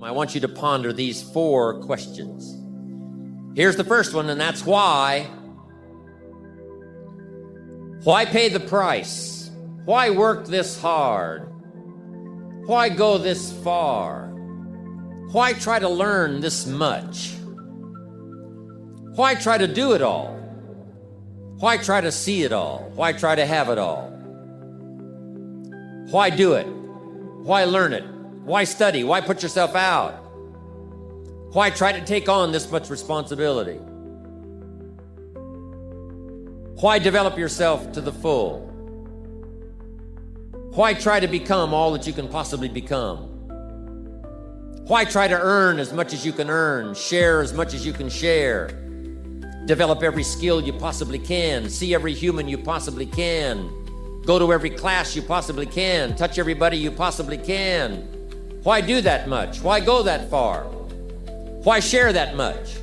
I want you to ponder these 4 questions. Here's the first one, and that's why. Why pay the price? Why work this hard? Why go this far? Why try to learn this much? Why try to do it all? Why try to see it all? Why try to have it all? Why do it? Why learn it? Why study? Why put yourself out? Why try to take on this much responsibility? Why develop yourself to the full? Why try to become all that you can possibly become? Why try to earn as much as you can earn, share as much as you can share, develop every skill you possibly can, see every human you possibly can, go to every class you possibly can, touch everybody you possibly can? Why do that much? Why go that far? Why share that much?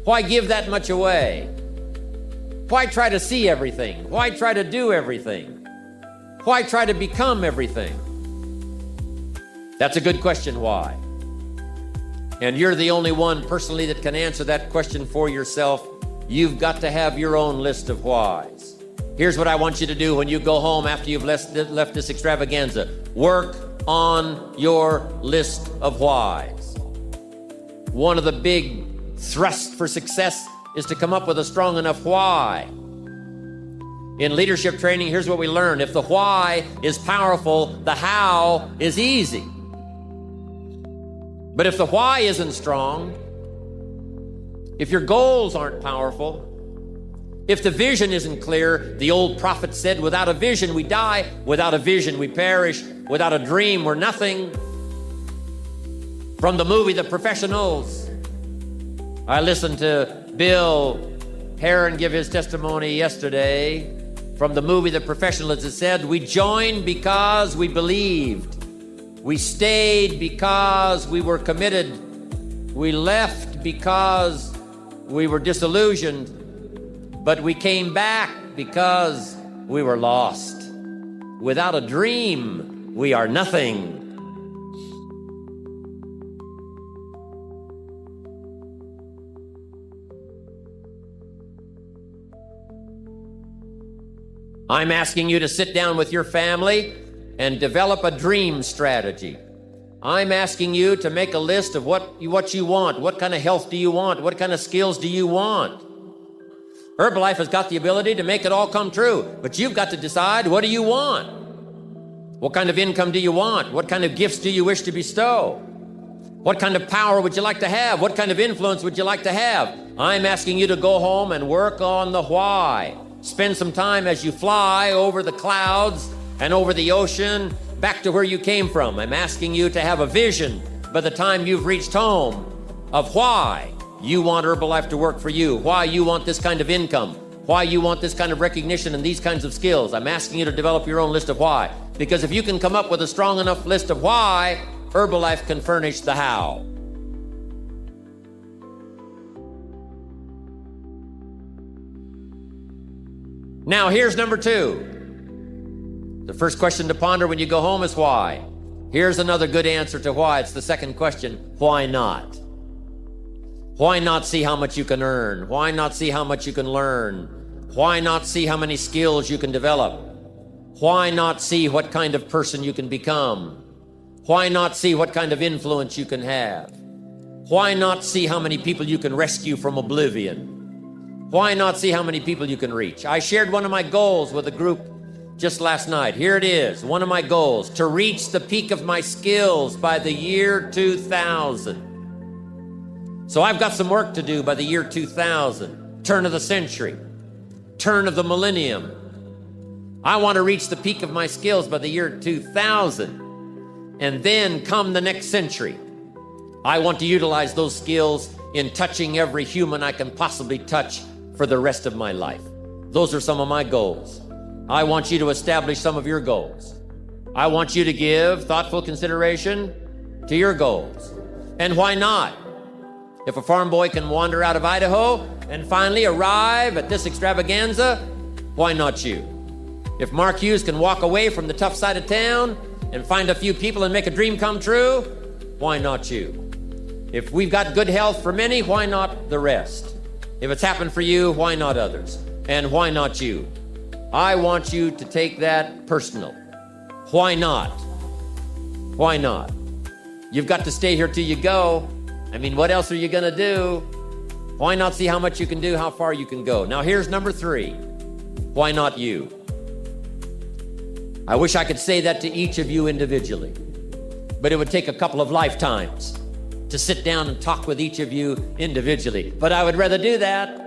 Why give that much away? Why try to see everything? Why try to do everything? Why try to become everything? That's a good question, why? And you're the only one personally that can answer that question for yourself. You've got to have your own list of whys. Here's what I want you to do when you go home after you've left this extravaganza. Work on your list of whys. One of the big thrusts for success is to come up with a strong enough why. In leadership training, here's what we learn. If the why is powerful, the how is easy. But if the why isn't strong, if your goals aren't powerful, if the vision isn't clear, the old prophet said, without a vision we die, without a vision we perish, without a dream we're nothing. From the movie The Professionals, I listened to Bill Heron give his testimony yesterday. From the movie The Professionals, it said, we joined because we believed. We stayed because we were committed. We left because we were disillusioned. But we came back because we were lost. Without a dream, we are nothing. I'm asking you to sit down with your family and develop a dream strategy. I'm asking you to make a list of what you want. What kind of health do you want? What kind of skills do you want? Herbalife has got the ability to make it all come true, but you've got to decide, what do you want? What kind of income do you want? What kind of gifts do you wish to bestow? What kind of power would you like to have? What kind of influence would you like to have? I'm asking you to go home and work on the why. Spend some time as you fly over the clouds and over the ocean back to where you came from. I'm asking you to have a vision by the time you've reached home of why you want Herbalife to work for you, why you want this kind of income, why you want this kind of recognition and these kinds of skills. I'm asking you to develop your own list of why. Because if you can come up with a strong enough list of why, Herbalife can furnish the how. Now, here's number 2. The first question to ponder when you go home is why. Here's another good answer to why. It's the second question. Why not? Why not see how much you can earn? Why not see how much you can learn? Why not see how many skills you can develop? Why not see what kind of person you can become? Why not see what kind of influence you can have? Why not see how many people you can rescue from oblivion? Why not see how many people you can reach? I shared one of my goals with a group just last night. Here it is, one of my goals, to reach the peak of my skills by the year 2000. So I've got some work to do by the year 2000, turn of the century, turn of the millennium. I want to reach the peak of my skills by the year 2000. And then come the next century, I want to utilize those skills in touching every human I can possibly touch for the rest of my life. Those are some of my goals. I want you to establish some of your goals. I want you to give thoughtful consideration to your goals. And why not? If a farm boy can wander out of Idaho and finally arrive at this extravaganza, why not you? If Mark Hughes can walk away from the tough side of town and find a few people and make a dream come true, why not you? If we've got good health for many, why not the rest? If it's happened for you, why not others? And why not you? I want you to take that personal. Why not? Why not? You've got to stay here till you go. I mean, what else are you going to do? Why not see how much you can do, how far you can go? Now, here's number 3. Why not you? I wish I could say that to each of you individually, but it would take a couple of lifetimes to sit down and talk with each of you individually. But I would rather do that.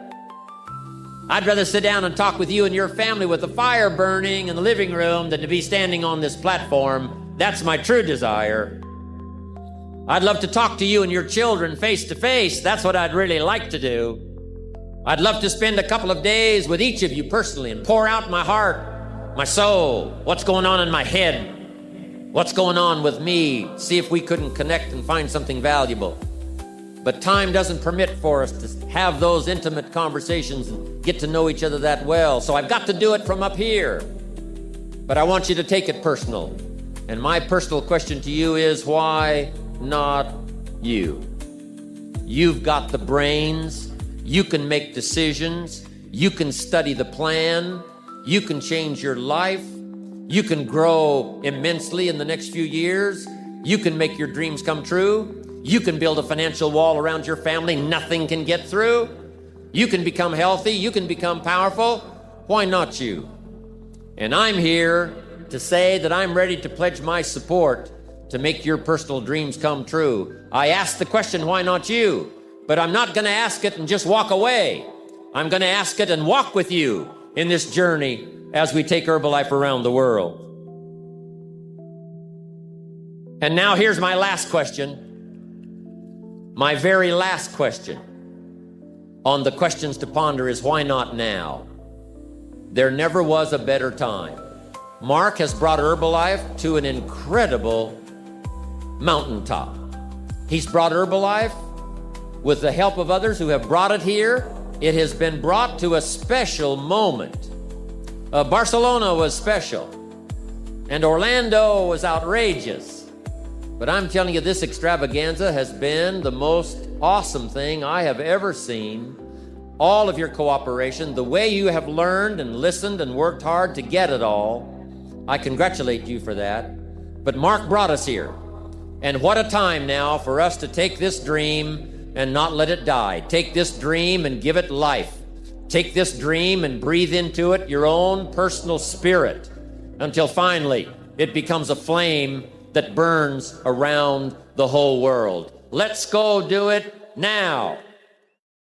I'd rather sit down and talk with you and your family with the fire burning in the living room than to be standing on this platform. That's my true desire. I'd love to talk to you and your children face to face. That's what I'd really like to do. I'd love to spend a couple of days with each of you personally and pour out my heart, my soul, what's going on in my head, what's going on with me, see if we couldn't connect and find something valuable. But time doesn't permit for us to have those intimate conversations and get to know each other that well. So I've got to do it from up here. But I want you to take it personal. And my personal question to you is, why not you? You've got the brains. You can make decisions. You can study the plan. You can change your life. You can grow immensely in the next few years. You can make your dreams come true. You can build a financial wall around your family nothing can get through. You can become healthy. You can become powerful. Why not you? And I'm here to say that I'm ready to pledge my support to make your personal dreams come true. I asked the question, why not you? But I'm not going to ask it and just walk away. I'm going to ask it and walk with you in this journey as we take Herbalife around the world. And now here's my last question. My very last question on the questions to ponder is, why not now? There never was a better time. Mark has brought Herbalife to an incredible mountaintop. He's brought Herbalife with the help of others who have brought it here. It has been brought to a special moment. Barcelona was special, and Orlando was outrageous. But I'm telling you, this extravaganza has been the most awesome thing I have ever seen. All of your cooperation, the way you have learned and listened and worked hard to get it all, I congratulate you for that. But Mark brought us here. And what a time now for us to take this dream and not let it die. Take this dream and give it life. Take this dream and breathe into it your own personal spirit until finally it becomes a flame that burns around the whole world. Let's go do it now.